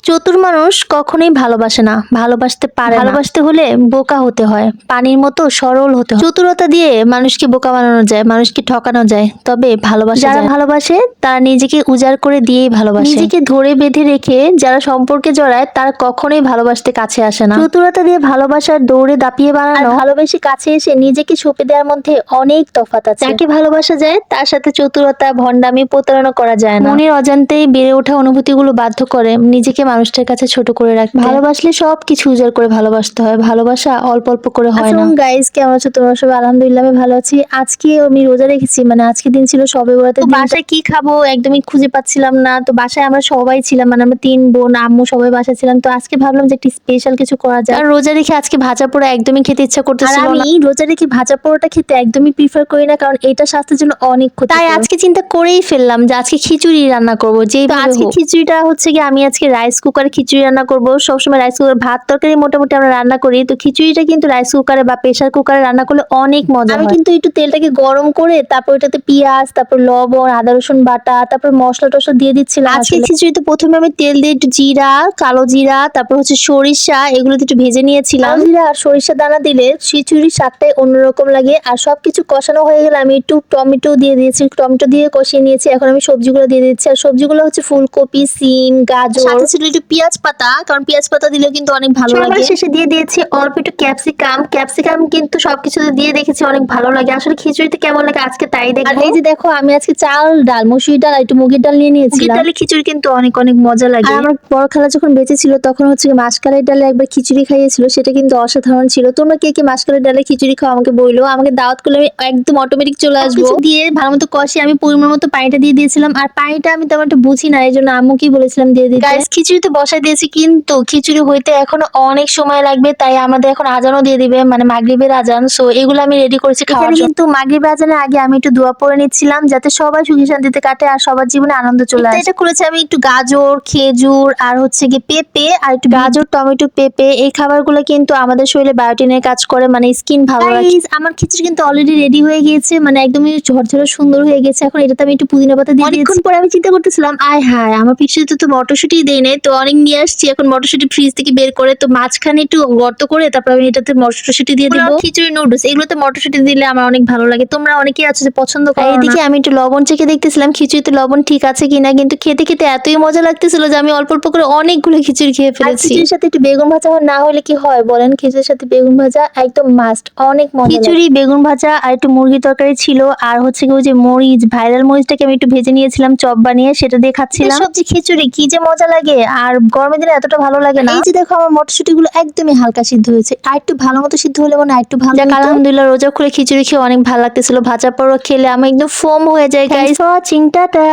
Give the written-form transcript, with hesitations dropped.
চতুর মানুষ কখনোই ভালোবাসে না, ভালোবাসতে পারে না। ভালোবাসতে হলে বোকা হতে হয়, পানির মতো সরল হতে হয়। চতুরতা দিয়ে মানুষকে বোকা বানানো যায়, মানুষকে ঠকানো যায়, তবে ভালোবাসা যারা ভালোবাসে তারা নিজেকে উজাড় করে দিয়েই ভালোবাসে। নিজেকে ধরে বেঁধে রেখে যারা সম্পর্কে জড়ায় তারা কখনোই ভালোবাসতে কাছে আসে না। চতুরতা দিয়ে ভালোবাসার দৌড়ে দাপিয়ে বানানো আর ভালোবেসে কাছে এসে নিজেকে সঁপে দেওয়ার মধ্যে অনেক তফাৎ আছে। যাকে ভালোবাসা যায় তার সাথে চতুরতা, ভন্ডামি, প্রতারণা করা যায় না। মনের অজান্তেই বেড়ে ওঠা অনুভূতিগুলো বাধ্য করে নিজেকে মানুষটার কাছে ছোট করে রাখতে। ভালোবাসলে সবকিছু উজাড় করে ভালোবাসতে হয়, ভালোবাসা অল্প অল্প করে হয় না। গাইস, কেমন আছো তোমরা সবাই? আলহামদুলিল্লাহ আমি ভালো আছি। আজকে আমি রোজা রেখেছি, মানে আজকে দিন ছিল শবে বরাতের দিন। বাসায় কি খাবো একদমই খুঁজে পাচ্ছিলাম না, তো বাসায় আমরা সবাই ছিলাম, মানে আমরা 3 বোন, আম্মু সবাই বাসায় ছিলাম। তো আজকে ভাবলাম যে একটু স্পেশাল কিছু করা যায়। আর রোজা রেখে আজকে ভাজা পোড়া একদমই খেতে ইচ্ছা করতেছিল না। আমি রোজা রেখে ভাজা পোড়াটা খেতে একদমই প্রিফার করি না, কারণ এটা স্বাস্থ্যের জন্য অনেক ক্ষতি। তাই আজকে চিন্তা করেই ফেললাম যে আজকে খিচুড়ি রান্না করব। আজকে খিচুড়িটা হচ্ছে কি, আমি আজকে রাইস কুকারে খিচুড়ি রান্না করব। সবসময় রাইস কুকার ভাত তরকারি মোটামুটি আমরা রান্না করি, তো খিচুড়িটা কিন্তু রাইস কুকারে বা প্রেসার কুকারে রান্না করলে অনেক মজা হয়। আমি কিন্তু একটু তেলটাকে গরম করে তারপর এটাতে পেঁয়াজ, তারপর লবণ, আদা রসুন বাটা, তারপর মশলা টসলা দিয়ে দিচ্ছিলাম। আজকে খিচুড়িতে প্রথমে আমি তেল দিয়ে একটু জিরা, কালো জিরা, তারপর হচ্ছে সরিষা, এগুলো একটু ভেজে নিয়েছিলাম। জিরা আর সরিষা দানা দিলে খিচুড়ির স্বাদটাই অন্যরকম লাগে। আর সবকিছু কষানো হয়ে গেলে আমি একটু টমেটো দিয়ে দিয়েছি, টমেটো দিয়ে কষিয়ে নিয়েছি। এখন আমি সবজিগুলো দিয়ে দিচ্ছি, আর সবজিগুলো হচ্ছে ফুলকপি, সিম, গাজর, সাথে ছিল একটু পেঁয়াজ পাতা, কারণ পেঁয়াজ পাতা দিলেও কিন্তু অনেক ভালো লাগে। শেষে দিয়ে দিয়েছি অল্প একটু ক্যাপসিকাম। ক্যাপসিকাম কিন্তু সবকিছুতে দিয়ে দেখেছি অনেক ভালো লাগে। আসলে খিচুড়িতে কেমন লাগে আজকে তাই দেখো। আর এই যে দেখো, আমি আজকে চাল ডাল, মসুরি ডাল আর একটু মুগের ডাল নিয়ে নিয়েছিলাম। মুগের ডালে খিচুড়ি কিন্তু অনেক অনেক মজা লাগে। আর আমার বড় খালা যখন বেঁচে ছিল তখন হচ্ছে মাসকালের ডালে একবার খিচুড়ি খাইয়েছিল, সেটা কিন্তু অসাধারণ ছিল। তোমরা কে কে মাসকালের ডালে খিচুড়ি খাও আমাকে বইলো, আমাকে দাওয়াত করলে আমি একদম অটোমেটিক চলে আসবো। দিয়ে ভালো মতো কষে আমি পরিমাণ মতো পানিটা দিয়ে দিয়েছিলাম, আর পানিটা আমি তেমন একটা বুঝি না, এই জন্য আম্মুকে বলেছিলাম দিয়ে দিতে। গাইস, খিচুড়িতে বসাই দিয়েছি, কিন্তু খিচুড়ি হইতে এখনো অনেক সময় লাগবে, তাই আমাদের এখন আজানও দিয়ে দিবে, মানে মাগরিবের আজান। সো এগুলো আমি রেডি করেছি খাওয়ার জন্য। কিন্তু মাগরিবের আজানের আগে আমি একটু দোয়া পড়ে নিচ্ছিলাম যাতে সবাই সুখী শান্তিতে কাটে আর সবার জীবনে আনন্দ চলে আসে। এটা করেছি আমি একটু গাজর, খেজুর আর হচ্ছে কি পেঁপে, আর একটু গাজর, টমেটো, পেঁপে, এই খাবারগুলো কিন্তু আমাদের শরীরে বায়োটিনের কাজ করে, মানে স্কিন ভালো রাখে। আমার খিচুড়ি কিন্তু অলরেডি রেডি হয়ে গিয়েছে, মানে একদমই ঝরঝরে সুন্দর হয়ে গেছে। এখন এটাতে আমি একটু পুদিনা পাতা দিয়ে দিয়েছি। অনেকক্ষণ পরে আমি চিন্তা করতেছিলাম, আয় হায় আমার খিচুড়িতে তো মটরশুঁটি দেই নাই, তো অনেক নিয়ে আসছি। এখন মটরশুঁটি ফ্রিজ থেকে বের করে তো মাঝখানে একটু গর্ত করে তারপর আমি এটাতে মটরশুঁটি দিয়ে দিব। খিচুড়ি নুডলস এগুলোতে মটরশুঁটি দিলে আমার অনেক ভালো লাগে। তোমরা অনেকেই আছো যে পছন্দ করো না। এইদিকে আমি একটু লবণ চেখে দেখতেছিলাম খিচুড়িতে লবণ ঠিক আছে কিনা, কিন্তু খেতে খেতে এতই মজা লাগতেছিল যে আমি অল্প অল্প করে অনেকগুলো খিচুড়ি খেয়ে ফেলেছি। খিচুড়ির সাথে একটু বেগুন ভাজা না হলে কি হয় বলেন? খিচুড়ির সাথে বেগুন ভাজা একদম মাস্ট, অনেক মজা। খিচুড়ি, বেগুন ভাজা আর একটু মুরগি তরকারি ছিল, আর হচ্ছে কি ওই যে মরিচ, ভাইরাল মরিচটাকে আমি একটু ভেজে নিয়েছিলাম চপ বানিয়ে, সেটা দিয়ে খাচ্ছিলাম। সবজি খিচুড়ি কি যে মজা লাগে, আর গরমের দিনে এতটা ভালো লাগে না। এই যে দেখো আমার মটরশুঁটি গুলো একদমই হালকা সিদ্ধ হয়েছে, আর একটু ভালো মতো সিদ্ধ হলে মনে হয় একটু ভালো। আলহামদুলিল্লাহ, রোজা করে খিচুড়ি খেয়ে অনেক ভালো লাগতেছিল। ভাজা পোড়া খেলে আমি একদম ফোম হয়ে যায়। Guys, watching, tata.